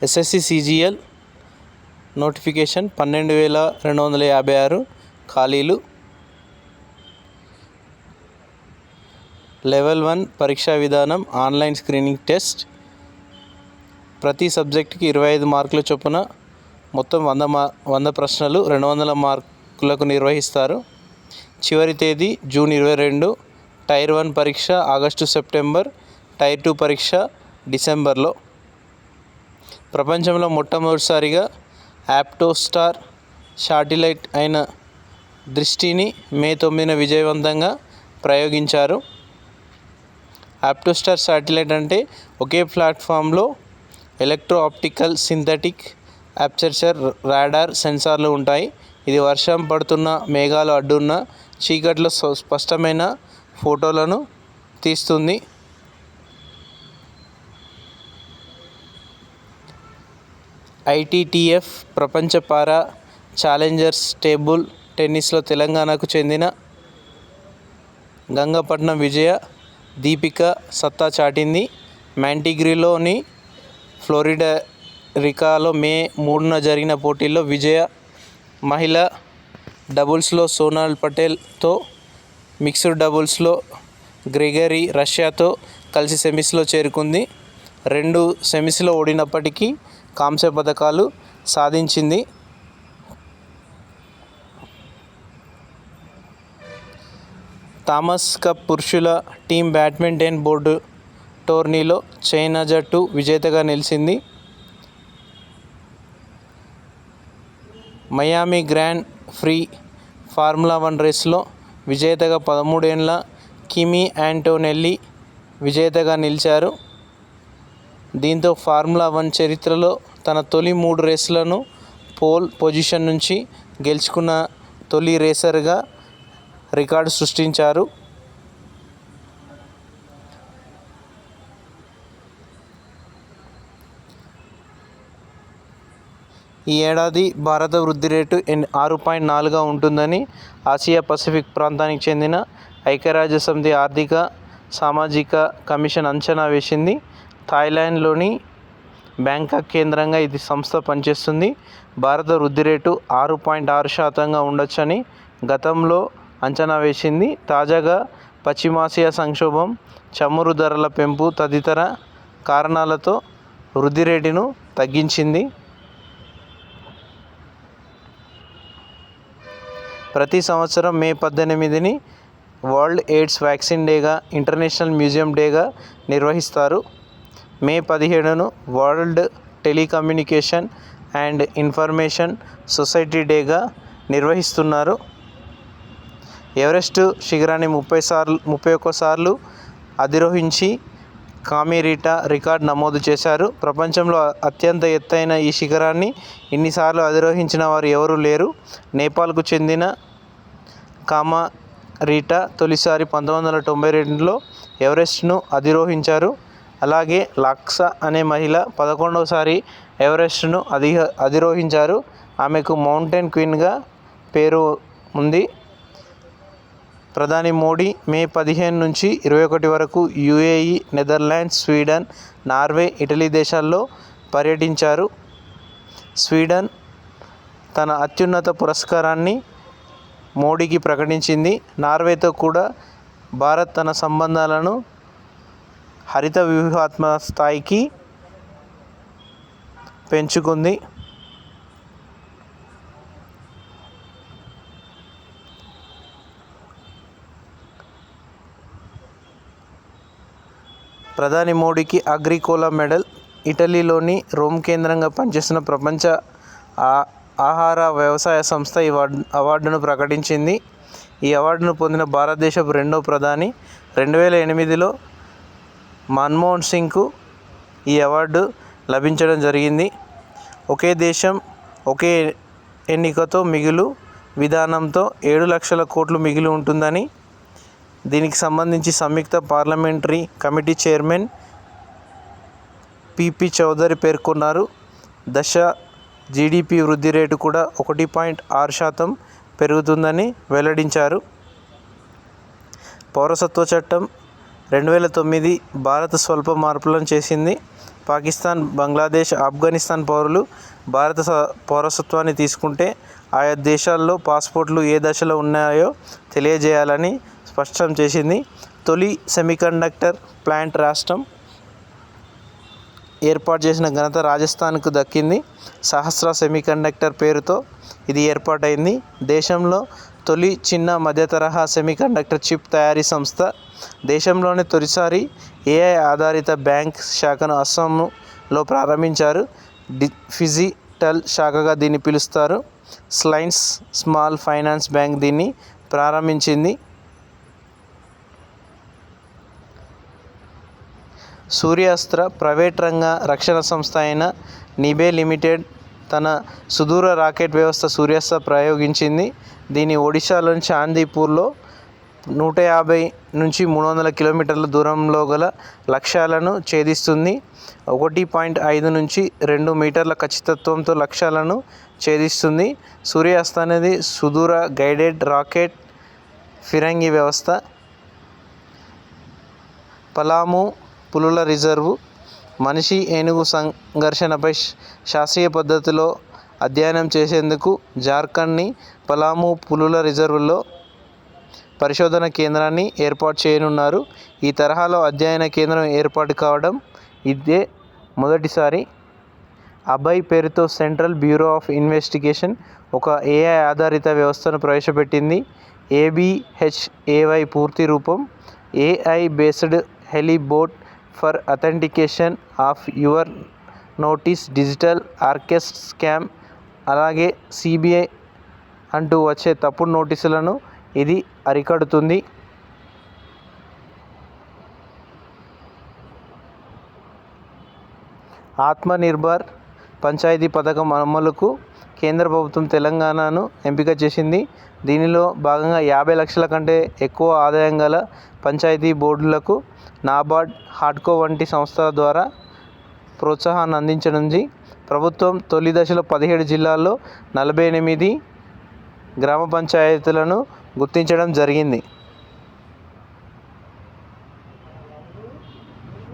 SSC CGL notification 12,256 ఖాళీలు. Level 1 పరీక్షా విధానం ఆన్లైన్ స్క్రీనింగ్ టెస్ట్. ప్రతి సబ్జెక్టుకి 25 మార్కుల చొప్పున మొత్తం 100 ప్రశ్నలు 200 మార్కులకు నిర్వహిస్తారు. చివరి తేదీ జూన్ 22. టైర్ 1 పరీక్ష ఆగస్టు సెప్టెంబర్, టైర్ 2 పరీక్ష డిసెంబర్లో. ప్రపంచంలో మొట్టమొదటిసారిగా యాప్టోస్టార్ శాటిలైట్ అయిన దృష్టిని మే 9న విజయవంతంగా ప్రయోగించారు. యాప్టోస్టార్ శాటిలైట్ అంటే ఒకే ప్లాట్ఫామ్లో electro optical synthetic aperture radar సెన్సార్లు ఉంటాయి. ఇది వర్షం పడుతున్న, మేఘాలు అడ్డున్న చీకట్లో స్పష్టమైన ఫోటోలను తీస్తుంది. ITTF ప్రపంచ పారా ఛాలెంజర్స్ టేబుల్ టెన్నిస్లో తెలంగాణకు చెందిన గంగపట్నం విజయ దీపిక సత్తా చాటింది. మాంటిగ్రీలోని ఫ్లోరిడారికాలో మే 3న జరిగిన పోటీల్లో విజయ మహిళా డబుల్స్లో సోనాల్ పటేల్తో, మిక్స్డ్ డబుల్స్లో గ్రెగరీ రష్యాతో కలిసి సెమీస్లో చేరుకుంది. 2 సెమీస్లో ఓడినప్పటికీ కాంస్య పతకాలు సాధించింది. థామస్ కప్ పురుషుల టీమ్ బ్యాడ్మింటన్ బోర్డు టోర్నీలో చైనా జట్టు విజేతగా నిలిచింది. మయామి గ్రాండ్ ప్రీ ఫార్ములా 1 రేసులో విజేతగా 13 ఏళ్ల కిమీ ఆంటోనెల్లి విజేతగా నిలిచారు. దీంతో ఫార్ములా 1 చరిత్రలో తన తొలి 3 రేసులను పోల్ పొజిషన్ నుంచి గెలుచుకున్న తొలి రేసర్గా రికార్డు సృష్టించారు. ఈ ఏడాది భారత వృద్ధి రేటు 6.4గా ఉంటుందని ఆసియా పసిఫిక్ ప్రాంతానికి చెందిన ఐక్యరాజ్యసమితి ఆర్థిక సామాజిక కమిషన్ అంచనా వేసింది. థాయిలాండ్లోని బ్యాంకాక్ కేంద్రంగా ఇది సంస్థ పనిచేస్తుంది. భారత వృద్ధి రేటు 6.6%గా ఉండొచ్చని గతంలో అంచనా వేసింది. తాజాగా పశ్చిమాసియా సంక్షోభం, చమురు ధరల పెంపు తదితర కారణాలతో వృద్ధి రేటును తగ్గించింది. ప్రతి సంవత్సరం మే 18ని వరల్డ్ ఎయిడ్స్ వ్యాక్సిన్ డేగా, ఇంటర్నేషనల్ మ్యూజియం డేగా నిర్వహిస్తారు. మే 17ను world telecommunication and information society డేగా నిర్వహిస్తున్నారు. ఎవరెస్ట్ శిఖరాన్ని 31 సార్లు అధిరోహించి కామిరీటా రికార్డు నమోదు చేశారు. ప్రపంచంలో అత్యంత ఎత్తైన ఈ శిఖరాన్ని ఇన్నిసార్లు అధిరోహించిన వారు ఎవరూ లేరు. నేపాల్కు చెందిన కామరీటా తొలిసారి 1992లో ఎవరెస్ట్ను అధిరోహించారు. అలాగే లాక్సా అనే మహిళ 11వసారి ఎవరెస్ట్ను అధిరోహించారు. ఆమెకు మౌంటైన్ క్వీన్గా పేరు ఉంది. ప్రధాని మోడీ మే 15 నుంచి 21 వరకు UAE, Netherlands, Sweden, Norway, Italy దేశాల్లో పర్యటించారు. స్వీడన్ తన అత్యున్నత పురస్కారాన్ని మోడీకి ప్రకటించింది. నార్వేతో కూడా భారత్ తన సంబంధాలను హరిత వ్యూహాత్మక స్థాయికి పెంచుకుంది. ప్రధాని మోడీకి అగ్రికోలా మెడల్. ఇటలీలోని రోమ్ కేంద్రంగా పనిచేస్తున్న ప్రపంచ ఆహార వ్యవసాయ సంస్థ ఈ అవార్డును ప్రకటించింది. ఈ అవార్డును పొందిన భారతదేశపు రెండవ ప్రధాని 2008లో మన్మోహన్ సింగ్కు ఈ అవార్డు లభించడం జరిగింది. ఒకే దేశం ఒకే ఎన్నికతో మిగులు విధానంతో 7 లక్షల కోట్లు మిగిలి ఉంటుందని దీనికి సంబంధించి సంయుక్త parliamentary committee chairman PP Chaudhary పేర్కొన్నారు. దశ జీడీపీ వృద్ధి రేటు కూడా 1.6% పెరుగుతుందని వెల్లడించారు. పౌరసత్వ చట్టం 2009 భారత స్వల్ప మార్పులను చేసింది. పాకిస్తాన్, బంగ్లాదేశ్, ఆఫ్ఘనిస్తాన్ పౌరులు భారత పౌరసత్వాన్ని తీసుకుంటే ఆయా దేశాల్లో పాస్పోర్ట్లు ఏ దశలో ఉన్నాయో తెలియజేయాలని స్పష్టం చేసింది. తొలి సెమీకండక్టర్ ప్లాంట్ రాష్ట్రం ఏర్పాటు చేసిన ఘనత రాజస్థాన్కు దక్కింది. సహస్ర సెమీకండక్టర్ పేరుతో ఇది ఏర్పాటైంది. దేశంలో తొలి చిన్న మధ్యతరహా సెమీకండక్టర్ చిప్ తయారీ సంస్థ. దేశంలోనే తొలిసారి AI ఆధారిత బ్యాంక్ శాఖను అస్సాంలో ప్రారంభించారు. ఫిజిటల్ శాఖగా దీన్ని పిలుస్తారు. రిలయన్స్ స్మాల్ ఫైనాన్స్ బ్యాంక్ దీన్ని ప్రారంభించింది. సూర్యాస్త్ర ప్రైవేట్ రంగ రక్షణ సంస్థ అయిన నిబే లిమిటెడ్ తన సుదూర రాకెట్ వ్యవస్థ సూర్యాస్త్ర ప్రయోగించింది. దీన్ని ఒడిశాలోని చాందీపూర్లో 150 నుంచి 300 కిలోమీటర్ల దూరంలో గల లక్ష్యాలను ఛేదిస్తుంది. 1.5 నుంచి 2 మీటర్ల ఖచ్చితత్వంతో లక్ష్యాలను ఛేదిస్తుంది. సూర్యాస్త్ర అనేది సుదూర గైడెడ్ రాకెట్ ఫిరంగి వ్యవస్థ. పలామూ పులుల రిజర్వు మనిషి ఏనుగు సంఘర్షణపై శాస్త్రీయ పద్ధతిలో అధ్యయనం చేసేందుకు జార్ఖండ్ని పలామూ పులుల రిజర్వులో పరిశోధన కేంద్రాన్ని ఏర్పాటు చేయనున్నారు. ఈ తరహాలో అధ్యయన కేంద్రం ఏర్పాటు కావడం ఇదే మొదటిసారి. అభయ్ పేరుతో సెంట్రల్ బ్యూరో ఆఫ్ ఇన్వెస్టిగేషన్ ఒక AI ఆధారిత వ్యవస్థను ప్రవేశపెట్టింది. ABHAY పూర్తి రూపం AI based Helio boat for authentication of your notice digital arrest scam. అలాగే CBI అంటూ వచ్చే తప్పుడు నోటీసులను ఇది అరికడుతుంది. ఆత్మనిర్భర్ పంచాయతీ పథకం అమలుకు కేంద్ర ప్రభుత్వం తెలంగాణను ఎంపిక చేసింది. దీనిలో భాగంగా 50 లక్షల కంటే ఎక్కువ ఆదాయం గల పంచాయతీ బోర్డులకు నాబార్డ్, హాడ్కో వంటి సంస్థల ద్వారా ప్రోత్సాహాన్ని అందించనుంది. ప్రభుత్వం తొలి దశలో 17 జిల్లాల్లో 48 గ్రామ పంచాయతీలను గుర్తించడం జరిగింది.